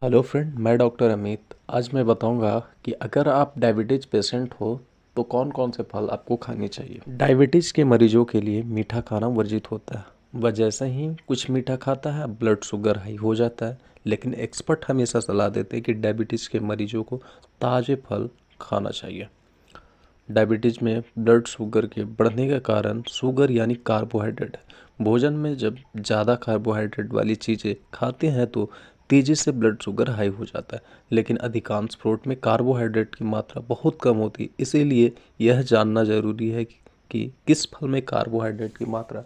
Hello friend, मैं doctor Amit. आज मैं बताऊंगा कि अगर आप डायबिटीज़ पेशेंट हो तो कौन कौन से फल आपको खाने चाहिए। डायबिटीज़ के मरीजों के लिए मीठा खाना वर्जित होता है। वह जैसे ही कुछ मीठा खाता है ब्लड शुगर हाई हो जाता है। लेकिन एक्सपर्ट हमेशा सलाह देते हैं कि डायबिटीज़ के मरीजों को ताज़े फल खाना चाहिए। डायबिटीज़ में ब्लड शुगर के बढ़ने का कारण शुगर यानी कार्बोहाइड्रेट है। भोजन में जब ज़्यादा कार्बोहाइड्रेट वाली चीज़ें खाते हैं तो तेज़ी से ब्लड शुगर हाई हो जाता है। लेकिन अधिकांश फ्रूट में कार्बोहाइड्रेट की मात्रा बहुत कम होती है, इसीलिए यह जानना ज़रूरी है कि किस फल में कार्बोहाइड्रेट की मात्रा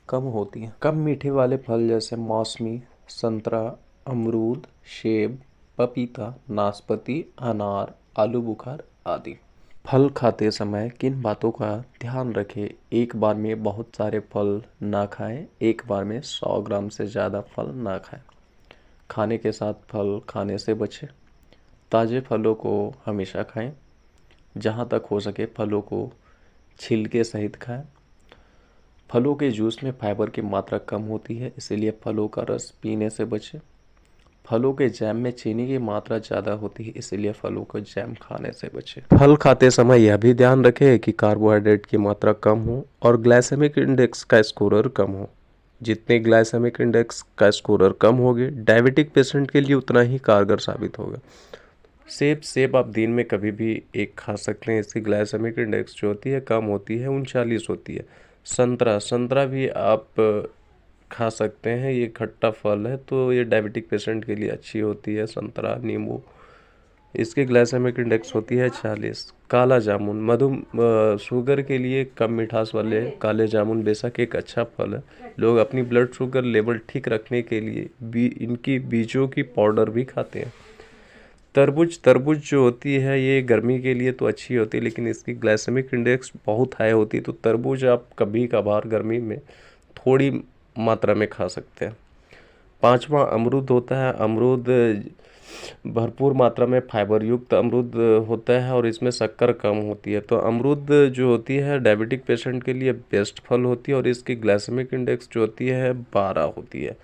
कम होती है। कम मीठे वाले फल जैसे मौसमी, संतरा, अमरूद, सेब, पपीता, नाशपाती, अनार, आलू बुखारा आदि। फल खाते समय किन बातों का ध्यान रखें। एक बार में बहुत सारे फल ना खाएं। एक बार में 100 ग्राम से ज़्यादा फल ना खाएं। खाने के साथ फल खाने से बचें। ताज़े फलों को हमेशा खाएं। जहाँ तक हो सके फलों को छिलके सहित खाएं। फलों के जूस में फाइबर की मात्रा कम होती है, इसीलिए फलों का रस पीने से बचें। फलों के जैम में चीनी की मात्रा ज़्यादा होती है, इसलिए फलों को जैम खाने से बचें। फल खाते समय यह भी ध्यान रखें कि कार्बोहाइड्रेट की मात्रा कम हो और ग्लाइसेमिक इंडेक्स का स्कोरर कम हो। जितने ग्लाइसेमिक इंडेक्स का स्कोरर कम होगे, डायबिटिक पेशेंट के लिए उतना ही कारगर साबित होगा। सेब आप दिन में कभी भी एक खा सकते हैं। इसकी ग्लाइसेमिक इंडेक्स जो होती है कम होती है, 39 होती है। संतरा भी आप खा सकते हैं। ये खट्टा फल है तो ये डायबिटिक पेशेंट के लिए अच्छी होती है। संतरा, नींबू, इसकी ग्लाइसेमिक इंडेक्स होती है 40। काला जामुन शुगर के लिए कम मिठास वाले काले जामुन बेशक एक अच्छा फल है। लोग अपनी ब्लड शुगर लेवल ठीक रखने के लिए इनकी बीजों की पाउडर भी खाते हैं। तरबूज जो होती है ये गर्मी के लिए तो अच्छी होती है, लेकिन इसकी ग्लाइसेमिक इंडेक्स बहुत हाई होती है, तो तरबूज आप कभी कभार गर्मी में थोड़ी मात्रा में खा सकते हैं। पांचवा अमरूद होता है। अमरूद भरपूर मात्रा में फाइबर युक्त अमरूद होता है और इसमें शक्कर कम होती है, तो अमरूद जो होती है डायबिटिक पेशेंट के लिए बेस्ट फल होती है और इसकी ग्लाइसेमिक इंडेक्स जो होती है 12 होती है।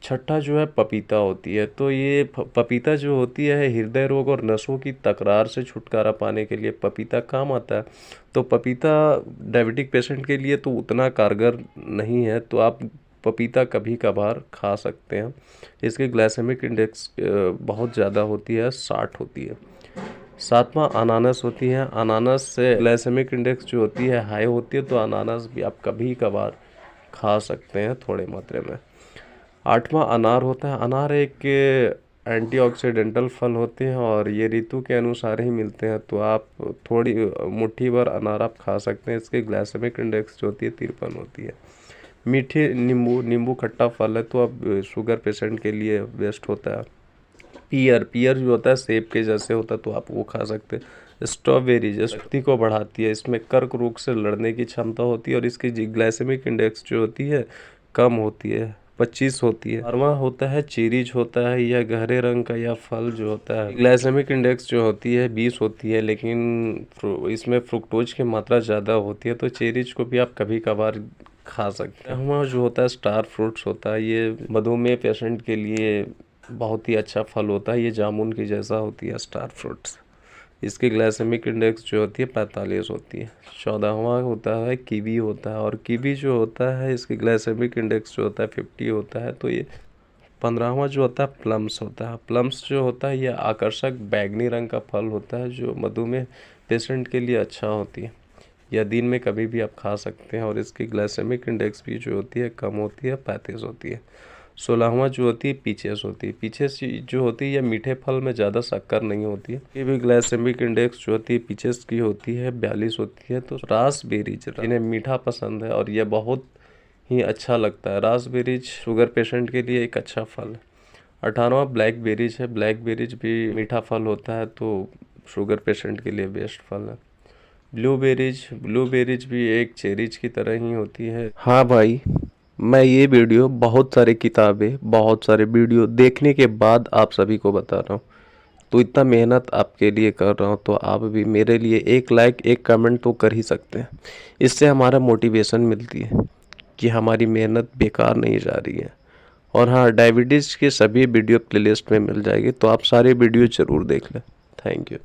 छठा जो है पपीता होती है। तो ये पपीता जो होती है हृदय रोग और नसों की तकरार से छुटकारा पाने के लिए पपीता काम आता है। तो पपीता डायबिटिक पेशेंट के लिए तो उतना कारगर नहीं है, तो आप पपीता कभी कभार खा सकते हैं। इसकी ग्लाइसेमिक इंडेक्स बहुत ज़्यादा होती है, 60 होती है। सातवां अनानास होती है। अनानास से ग्लाइसेमिक इंडेक्स जो होती है हाई होती है, तो अनानास भी आप कभी कभार खा सकते हैं थोड़े मात्रा में। आठवां अनार होता है। अनार एक एंटीऑक्सीडेंटल फल होते हैं और ये ऋतु के अनुसार ही मिलते हैं, तो आप थोड़ी मुट्ठी भर अनार आप खा सकते हैं। इसकी ग्लाइसेमिक इंडेक्स जो होती है 53 होती है। मीठे नींबू खट्टा फल है, तो अब शुगर पेशेंट के लिए बेस्ट होता है। पियर जो होता है सेब के जैसे होता है, तो आप वो खा सकते हैं। स्ट्रॉबेरी जो शक्ति को बढ़ाती है, इसमें कर्क रोग से लड़ने की क्षमता होती है और इसकी ग्लाइसेमिक इंडेक्स जो होती है कम होती है, 25 होती है। बारहवां होता है चेरीज होता है, यह गहरे रंग का यह फल जो होता है ग्लाइसेमिक इंडेक्स जो होती है 20 होती है, लेकिन इसमें फ्रुक्टोज की मात्रा ज़्यादा होती है, तो चेरीज को भी आप कभी कभार खा सकते हैं। हमारा जो होता है स्टार फ्रूट्स होता है, ये मधुमेह पेशेंट के लिए बहुत ही अच्छा फल होता है। ये जामुन की जैसा होती है स्टार फ्रूट्स। इसकी ग्लाइसेमिक इंडेक्स जो होती है 45 होती है। 14वां होता है कीवी होता है, और कीवी जो होता है इसकी ग्लाइसेमिक इंडेक्स जो होता है 50 होता है। तो ये 15वां जो होता है प्लम्स होता है। प्लम्स जो होता है ये आकर्षक बैगनी रंग का फल होता है जो मधुमेह पेशेंट के लिए अच्छा होती है। यह दिन में कभी भी आप खा सकते हैं और इसकी ग्लाइसेमिक इंडेक्स भी जो होती है कम होती है, 35 होती है। 16वां जो होती है पीचेस होती है। पीचेस जो होती है यह मीठे फल में ज़्यादा शक्कर नहीं होती है। ये भी ग्लाइसेमिक इंडेक्स जो होती है पीचेस की होती है 42 होती है। तो रासबेरीज इन्हें मीठा पसंद है और यह बहुत ही अच्छा लगता है। रासबेरीज शुगर पेशेंट के लिए एक अच्छा फल है। 18वां ब्लैकबेरीज है। ब्लैकबेरीज भी मीठा फल होता है, तो शुगर पेशेंट के लिए बेस्ट फल है। ब्लूबेरीज भी एक चेरीज की तरह ही होती है। हाँ भाई, मैं ये वीडियो बहुत सारी किताबें बहुत सारे वीडियो देखने के बाद आप सभी को बता रहा हूँ, तो इतना मेहनत आपके लिए कर रहा हूँ, तो आप भी मेरे लिए एक लाइक एक कमेंट तो कर ही सकते हैं। इससे हमारा मोटिवेशन मिलती है कि हमारी मेहनत बेकार नहीं जा रही है। और हाँ, डायबिटीज़ की सभी वीडियो प्लेलिस्ट में मिल जाएगी, तो आप सारे वीडियो ज़रूर देख लें। Thank you.